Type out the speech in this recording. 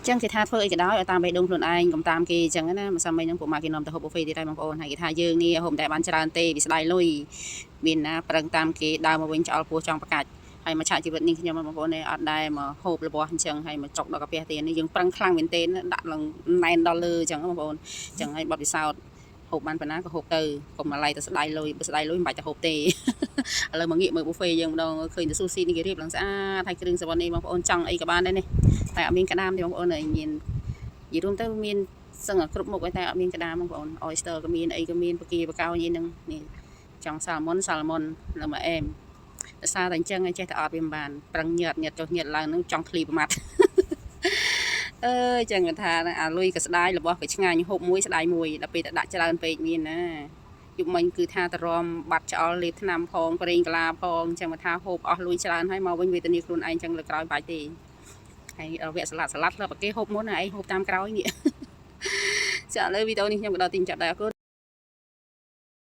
ចឹងគេថាធ្វើអីក៏ដោយឲ្យតាមបេះដូងខ្លួនឯងកុំតាមគេចឹងណាមិនសម័យហ្នឹងពួកម៉ាគេនាំទៅហូបប៊ូហ្វេទៀតហើយបងប្អូនហើយគេថាយើងនេះហូបតែបានច្រើនទេវាស្ដាយលុយមានណាប្រឹងតាមគេដើរមកវិញឆ្អល់ពោះចង់ប្រកាច់ហើយមកឆាកជីវិតនេះខ្ញុំបងប្អូនអត់ដែរមកហូបរបស់អញ្ចឹងហើយមកចុកដល់កាពះទៀតនេះយើងប្រឹងខ្លាំងមែនទែនដាក់ឡើងណែនដល់លើចឹងបងប្អូនចឹងហើយបត់ពិសោធន៍ហូបបានប៉ុណ្ណាក៏ហូបទៅកុំអាឡ័យទៅស្ដាយលុយបើស្ដាយលុយមិនបាច់ទៅហូបទេឥឡូវមកងាកមើលប៊ូហ្វេយើងម្ដងឃើញតែស៊ូស៊ីនេះគេរៀបឡើងស្អាតហើយគ្រឿងសវណ្ណនេះបងប្អូនចង់អីក៏បានដែរនេះតែអត់មានក្តាមទេបងប្អូនហើយមាននិយាយរួមទៅមានសឹងគ្រប់មុខតែអត់មានក្តាមបងប្អូន oyster ក៏មានអីក៏មានបកាបកោយហ្នឹងនេះចង់សាល់មុនលើមកអែមដោយសារតែអញ្ចឹងចេះតែអត់វាមិនបានប្រឹងញាត់ចុះញាត់ឡើងនឹងចង់ឃ្លីប្រមាត់អើយចឹងថាអាលុយក៏ស្ដាយរបស់ក៏ឆ្ងាញ់ហូបមួយស្ដាយមួយដល់ពេលតែដាក់ច្រើនពេកមានណាយុគមិញគឺថាតរំបាត់ឆ្អល់លេបថ្នាំផងប្រេងកាឡាផងចឹងមកថាហូបអស់លុយច្រើនហើយមកវិញវេទនាខ្លួនឯងចឹងលើក្រោយបាច់ទេហើយវគ្គសាឡាត់ធ្លាប់គេហូបមុនឯងហូបតាមក្រោយនេះចាឥឡូវវីដេអូនេះខ្ញុំក៏ដល់ទីបញ្ចប់ដែរអរគុណ